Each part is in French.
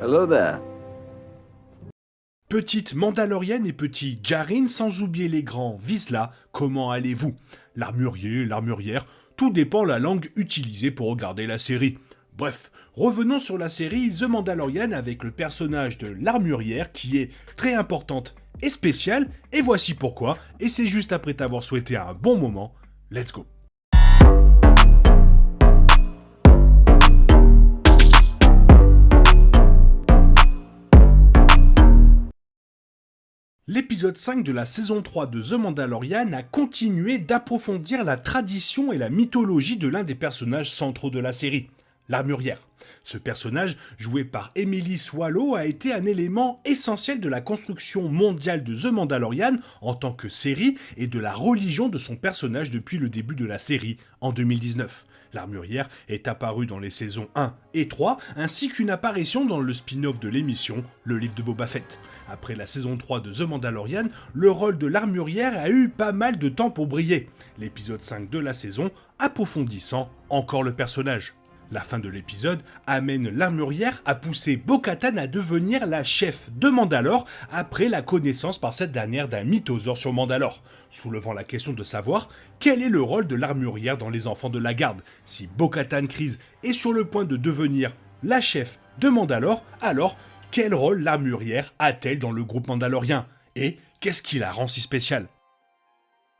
Hello there. Petite Mandalorienne et petit Djarin, sans oublier les grands Vizsla, comment allez-vous? L'armurier, l'armurière, tout dépend la langue utilisée pour regarder la série. Bref, revenons sur la série The Mandalorian avec le personnage de l'armurière qui est très importante et spéciale, et voici pourquoi, et c'est juste après t'avoir souhaité un bon moment, let's go. L'épisode 5 de la saison 3 de The Mandalorian a continué d'approfondir la tradition et la mythologie de l'un des personnages centraux de la série, l'armurière. Ce personnage, joué par Emily Swallow, a été un élément essentiel de la construction mondiale de The Mandalorian en tant que série et de la religion de son personnage depuis le début de la série en 2019. L'armurière est apparue dans les saisons 1 et 3, ainsi qu'une apparition dans le spin-off de l'émission, le livre de Boba Fett. Après la saison 3 de The Mandalorian, le rôle de l'armurière a eu pas mal de temps pour briller. L'épisode 5 de la saison approfondissant encore le personnage. La fin de l'épisode amène l'armurière à pousser Bo-Katan à devenir la chef de Mandalore après la connaissance par cette dernière d'un mythosaure sur Mandalore, soulevant la question de savoir quel est le rôle de l'armurière dans les enfants de la garde. Si Bo-Katan Kryze est sur le point de devenir la chef de Mandalore, alors quel rôle l'armurière a-t-elle dans le groupe mandalorien? Et qu'est-ce qui la rend si spéciale?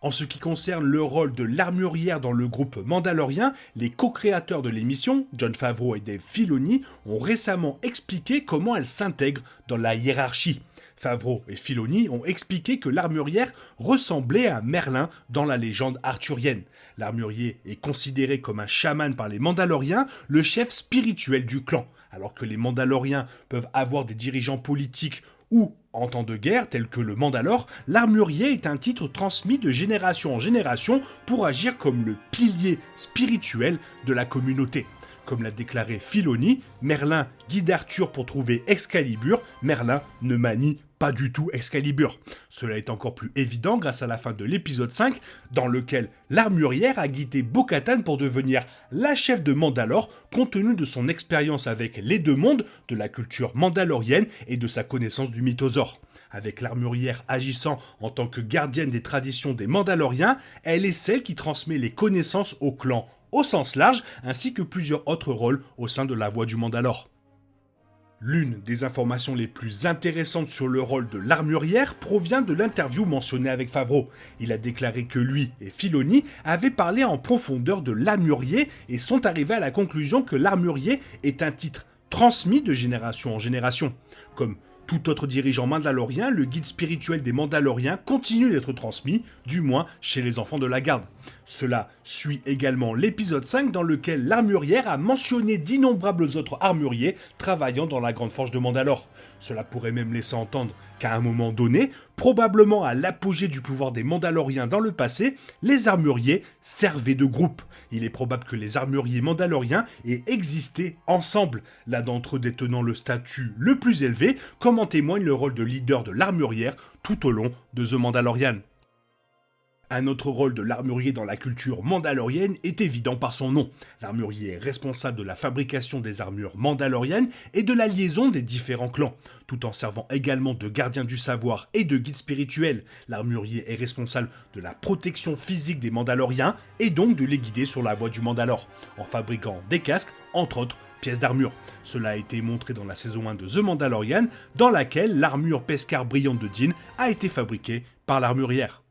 En ce qui concerne le rôle de l'armurière dans le groupe mandalorien, les co-créateurs de l'émission, Jon Favreau et Dave Filoni, ont récemment expliqué comment elle s'intègre dans la hiérarchie. Favreau et Filoni ont expliqué que l'armurière ressemblait à Merlin dans la légende arthurienne. L'armurier est considéré comme un chaman par les Mandaloriens, le chef spirituel du clan. Alors que les Mandaloriens peuvent avoir des dirigeants politiques ou en temps de guerre, tel que le Mandalore, l'armurier est un titre transmis de génération en génération pour agir comme le pilier spirituel de la communauté. Comme l'a déclaré Filoni, Merlin guide Arthur pour trouver Excalibur, Merlin ne manie pas du tout Excalibur. Cela est encore plus évident grâce à la fin de l'épisode 5, dans lequel l'armurière a guidé Bo-Katan pour devenir la chef de Mandalore, compte tenu de son expérience avec les deux mondes, de la culture mandalorienne et de sa connaissance du mythosaure. Avec l'armurière agissant en tant que gardienne des traditions des Mandaloriens, elle est celle qui transmet les connaissances au clan au sens large, ainsi que plusieurs autres rôles au sein de la Voix du Mandalore. L'une des informations les plus intéressantes sur le rôle de l'armurière provient de l'interview mentionnée avec Favreau. Il a déclaré que lui et Filoni avaient parlé en profondeur de l'armurier et sont arrivés à la conclusion que l'armurier est un titre transmis de génération en génération. Comme tout autre dirigeant mandalorien, le guide spirituel des Mandaloriens continue d'être transmis, du moins chez les enfants de la garde. Cela suit également l'épisode 5 dans lequel l'armurière a mentionné d'innombrables autres armuriers travaillant dans la Grande Forge de Mandalore. Cela pourrait même laisser entendre qu'à un moment donné, probablement à l'apogée du pouvoir des Mandaloriens dans le passé, les armuriers servaient de groupe. Il est probable que les armuriers mandaloriens aient existé ensemble, l'un d'entre eux détenant le statut le plus élevé, comme en témoigne le rôle de leader de l'armurière tout au long de The Mandalorian. Un autre rôle de l'armurier dans la culture mandalorienne est évident par son nom. L'armurier est responsable de la fabrication des armures mandaloriennes et de la liaison des différents clans. Tout en servant également de gardien du savoir et de guide spirituel, l'armurier est responsable de la protection physique des Mandaloriens et donc de les guider sur la voie du Mandalore, en fabriquant des casques, entre autres, pièces d'armure. Cela a été montré dans la saison 1 de The Mandalorian, dans laquelle l'armure pescar brillante de Din a été fabriquée par l'armurière.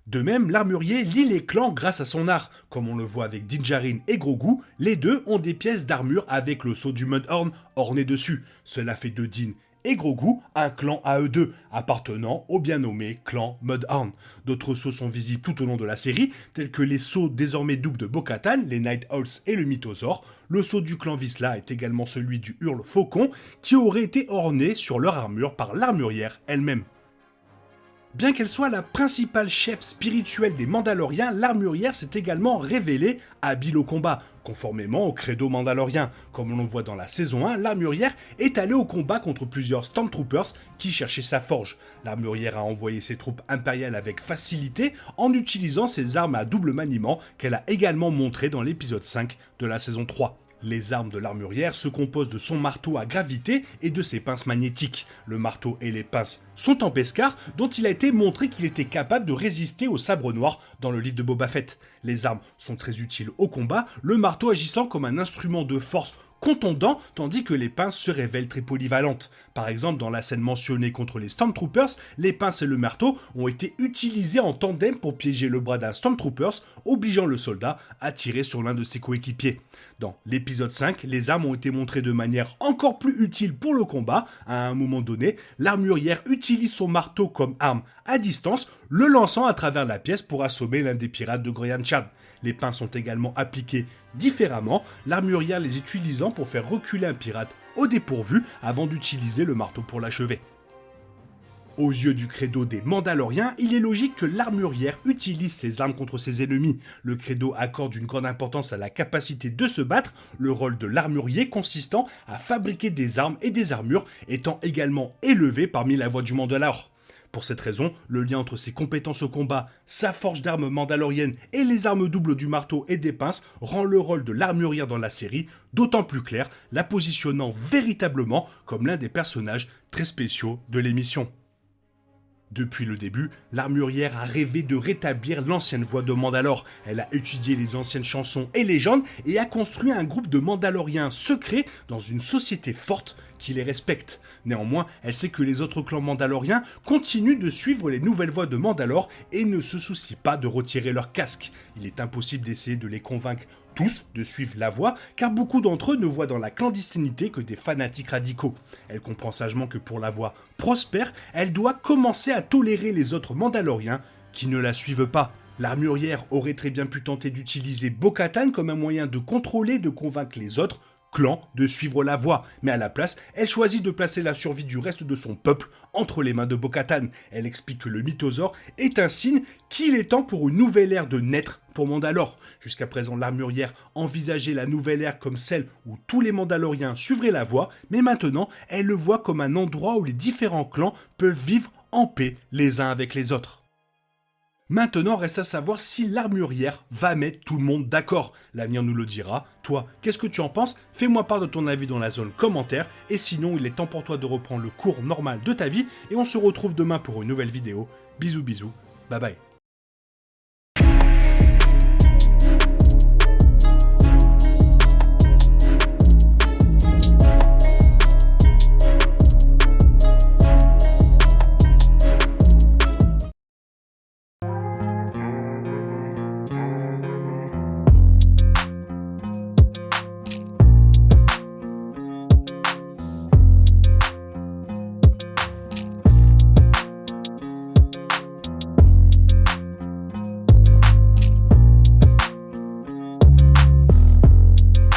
De même, l'armurier lie les clans grâce à son art. Comme on le voit avec Din Djarin et Grogu, les deux ont des pièces d'armure avec le sceau du Mudhorn orné dessus. Cela fait de Din et Grogu un clan à eux deux, appartenant au bien nommé clan Mudhorn. D'autres sceaux sont visibles tout au long de la série, tels que les sceaux désormais doubles de Bo-Katan, les Night Owls et le Mythosaure. Le sceau du clan Vizsla est également celui du Hurle Faucon, qui aurait été orné sur leur armure par l'armurière elle-même. Bien qu'elle soit la principale chef spirituelle des Mandaloriens, l'armurière s'est également révélée habile au combat, conformément au credo mandalorien. Comme on le voit dans la saison 1, l'armurière est allée au combat contre plusieurs Stormtroopers qui cherchaient sa forge. L'armurière a envoyé ses troupes impériales avec facilité en utilisant ses armes à double maniement qu'elle a également montrées dans l'épisode 5 de la saison 3. Les armes de l'armurière se composent de son marteau à gravité et de ses pinces magnétiques. Le marteau et les pinces sont en Beskar, dont il a été montré qu'il était capable de résister au sabre noir dans le livre de Boba Fett. Les armes sont très utiles au combat, le marteau agissant comme un instrument de force contondant, tandis que les pinces se révèlent très polyvalentes. Par exemple, dans la scène mentionnée contre les Stormtroopers, les pinces et le marteau ont été utilisés en tandem pour piéger le bras d'un Stormtroopers, obligeant le soldat à tirer sur l'un de ses coéquipiers. Dans l'épisode 5, les armes ont été montrées de manière encore plus utile pour le combat. À un moment donné, l'armurière utilise son marteau comme arme à distance, le lançant à travers la pièce pour assommer l'un des pirates de Goyan Chad. Les pinces sont également appliquées différemment, l'armurière les utilisant pour faire reculer un pirate au dépourvu avant d'utiliser le marteau pour l'achever. Aux yeux du credo des Mandaloriens, il est logique que l'armurière utilise ses armes contre ses ennemis. Le credo accorde une grande importance à la capacité de se battre, le rôle de l'armurier consistant à fabriquer des armes et des armures étant également élevé parmi la voie du Mandalore. Pour cette raison, le lien entre ses compétences au combat, sa forge d'armes mandalorienne et les armes doubles du marteau et des pinces rend le rôle de l'armurière dans la série d'autant plus clair, la positionnant véritablement comme l'un des personnages très spéciaux de l'émission. Depuis le début, l'armurière a rêvé de rétablir l'ancienne voix de Mandalore. Elle a étudié les anciennes chansons et légendes et a construit un groupe de Mandaloriens secrets dans une société forte qui les respecte. Néanmoins, elle sait que les autres clans mandaloriens continuent de suivre les nouvelles voix de Mandalore et ne se soucient pas de retirer leur casque. Il est impossible d'essayer de les convaincre tous de suivre la voie, car beaucoup d'entre eux ne voient dans la clandestinité que des fanatiques radicaux. Elle comprend sagement que pour la voie prospère, elle doit commencer à tolérer les autres Mandaloriens qui ne la suivent pas. L'armurière aurait très bien pu tenter d'utiliser Bo-Katan comme un moyen de contrôler et de convaincre les autres clans de suivre la voie, mais à la place, elle choisit de placer la survie du reste de son peuple entre les mains de Bo-Katan. Elle explique que le mythosaure est un signe qu'il est temps pour une nouvelle ère de naître pour Mandalore. Jusqu'à présent, l'armurière envisageait la nouvelle ère comme celle où tous les Mandaloriens suivraient la voie, mais maintenant, elle le voit comme un endroit où les différents clans peuvent vivre en paix les uns avec les autres. Maintenant, reste à savoir si l'armurière va mettre tout le monde d'accord. L'avenir nous le dira. Toi, qu'est-ce que tu en penses? Fais-moi part de ton avis dans la zone commentaire. Et sinon, il est temps pour toi de reprendre le cours normal de ta vie. Et on se retrouve demain pour une nouvelle vidéo. Bisous bisous. Bye bye.